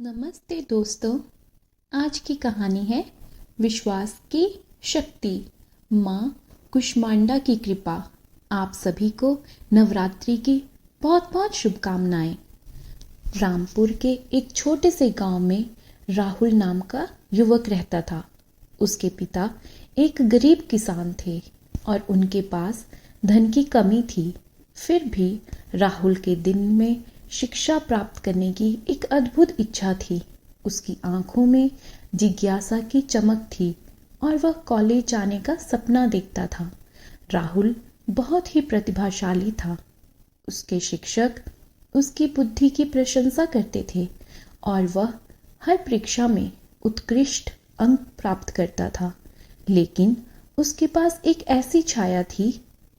नमस्ते दोस्तों। आज की कहानी है विश्वास की शक्ति, माँ कुष्मांडा की कृपा। आप सभी को नवरात्रि की बहुत बहुत शुभकामनाएं। रामपुर के एक छोटे से गांव में राहुल नाम का युवक रहता था। उसके पिता एक गरीब किसान थे और उनके पास धन की कमी थी। फिर भी राहुल के दिल में शिक्षा प्राप्त करने की एक अद्भुत इच्छा थी। उसकी आंखों में जिज्ञासा की चमक थी और वह कॉलेज जाने का सपना देखता था। राहुल बहुत ही प्रतिभाशाली था। उसके शिक्षक उसकी बुद्धि की प्रशंसा करते थे और वह हर परीक्षा में उत्कृष्ट अंक प्राप्त करता था। लेकिन उसके पास एक ऐसी छाया थी,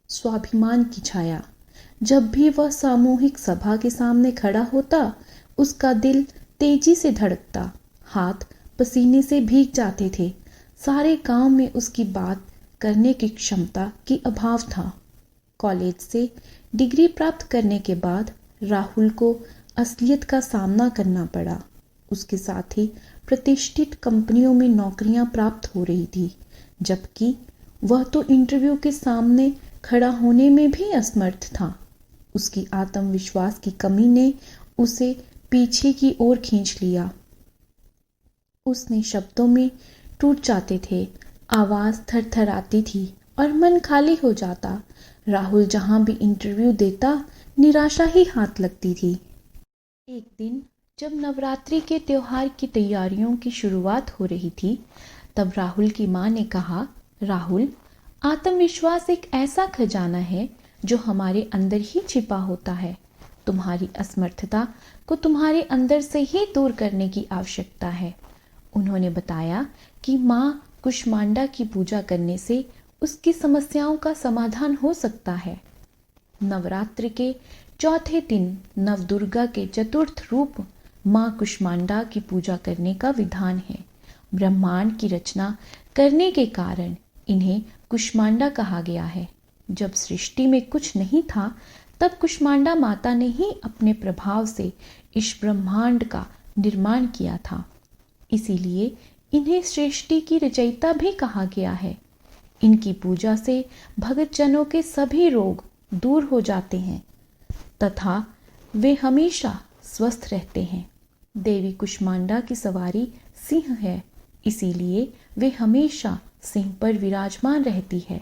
स्वाभिमान की छाया। जब भी वह सामूहिक सभा के सामने खड़ा होता, उसका दिल तेजी से धड़कता, हाथ पसीने से भीग जाते थे। सारे गांव में उसकी बात करने की क्षमता की अभाव था। कॉलेज से डिग्री प्राप्त करने के बाद राहुल को असलियत का सामना करना पड़ा। उसके साथ ही प्रतिष्ठित कंपनियों में नौकरियां प्राप्त हो रही थी, जबकि वह तो इंटरव्यू के सामने खड़ा होने में भी असमर्थ था। उसकी आत्मविश्वास की कमी ने उसे पीछे की ओर खींच लिया। उसने शब्दों में टूट जाते थे, आवाज थरथराती थी और मन खाली हो जाता। राहुल जहां भी इंटरव्यू देता, निराशा ही हाथ लगती थी। एक दिन जब नवरात्रि के त्योहार की तैयारियों की शुरुआत हो रही थी, तब राहुल की माँ ने कहा, राहुल, आत्मविश्वास एक ऐसा खजाना है जो हमारे अंदर ही छिपा होता है। तुम्हारी असमर्थता को तुम्हारे अंदर से ही दूर करने की आवश्यकता है। उन्होंने बताया कि माँ कुष्मांडा की पूजा करने से उसकी समस्याओं का समाधान हो सकता है। नवरात्र के चौथे दिन नवदुर्गा के चतुर्थ रूप माँ कुष्मांडा की पूजा करने का विधान है। ब्रह्मांड की रचना करने के कारण इन्हें कुष्मांडा कहा गया है। जब सृष्टि में कुछ नहीं था, तब कुष्मांडा माता ने ही अपने प्रभाव से इस ब्रह्मांड का निर्माण किया था। इसीलिए इन्हें सृष्टि की रचयिता भी कहा गया है। इनकी पूजा से भक्तजनों के सभी रोग दूर हो जाते हैं तथा वे हमेशा स्वस्थ रहते हैं। देवी कुष्मांडा की सवारी सिंह है, इसीलिए वे हमेशा सिंह पर विराजमान रहती है।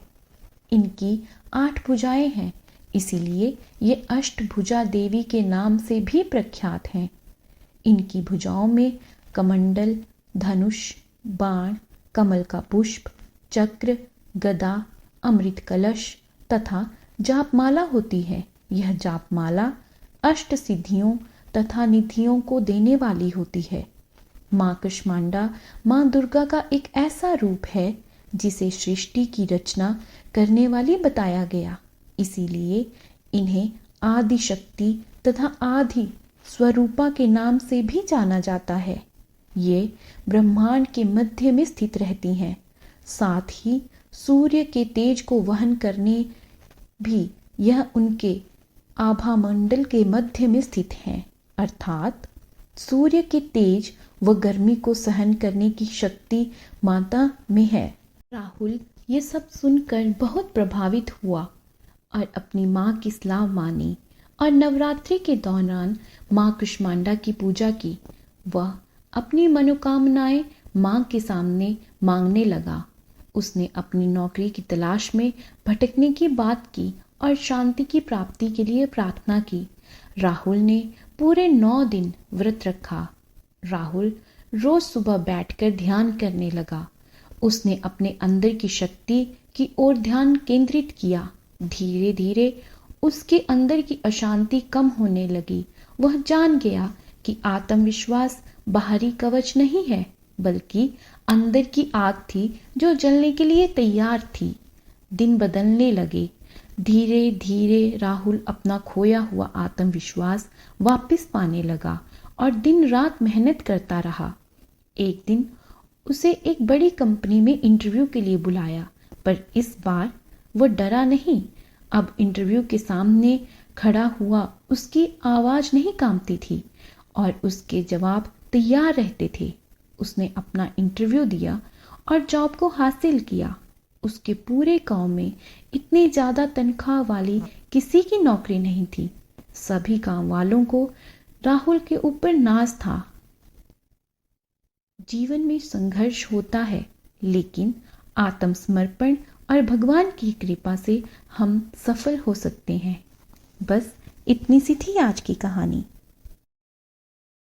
इनकी 8 भुजाएं हैं, इसीलिए ये अष्टभुजा देवी के नाम से भी प्रख्यात हैं। इनकी भुजाओं में कमंडल, धनुष, बाण, कमल का पुष्प, चक्र, गदा, अमृत कलश तथा जापमाला होती है। यह जापमाला अष्ट सिद्धियों तथा निधियों को देने वाली होती है। माँ कुष्मांडा माँ दुर्गा का एक ऐसा रूप है जिसे सृष्टि की रचना करने वाली बताया गया। इसीलिए इन्हें आदि शक्ति तथा आदि स्वरूपा के नाम से भी जाना जाता है। ये ब्रह्मांड के मध्य में स्थित रहती हैं। साथ ही सूर्य के तेज को वहन करने भी यह उनके आभामंडल के मध्य में स्थित हैं। अर्थात सूर्य के तेज व गर्मी को सहन करने की शक्ति माता में है। राहुल ये सब सुनकर बहुत प्रभावित हुआ और अपनी माँ की सलाह मानी और नवरात्रि के दौरान माँ कुष्मांडा की पूजा की। वह अपनी मनोकामनाएं माँ के सामने मांगने लगा। उसने अपनी नौकरी की तलाश में भटकने की बात की और शांति की प्राप्ति के लिए प्रार्थना की। राहुल ने पूरे 9 दिन व्रत रखा। राहुल रोज सुबह बैठकर ध्यान करने लगा। उसने अपने अंदर की शक्ति की ओर ध्यान केंद्रित किया। धीरे धीरे उसके अंदर की अशांति कम होने लगी। वह जान गया कि आत्मविश्वास बाहरी कवच नहीं है, बल्कि अंदर की आग थी जो जलने के लिए तैयार थी। दिन बदलने लगे। धीरे धीरे राहुल अपना खोया हुआ आत्मविश्वास वापस पाने लगा और दिन रात मेहनत करता रहा। एक दिन उसे एक बड़ी कंपनी में इंटरव्यू के लिए बुलाया, पर इस बार वो डरा नहीं। अब इंटरव्यू के सामने खड़ा हुआ उसकी आवाज नहीं कांपती थी और उसके जवाब तैयार रहते थे। उसने अपना इंटरव्यू दिया और जॉब को हासिल किया। उसके पूरे गांव में इतनी ज़्यादा तनख्वाह वाली किसी की नौकरी नहीं थी। सभी गांव वालों को राहुल के ऊपर नाज था। जीवन में संघर्ष होता है, लेकिन आत्मसमर्पण और भगवान की कृपा से हम सफल हो सकते हैं। बस इतनी सी थी आज की कहानी।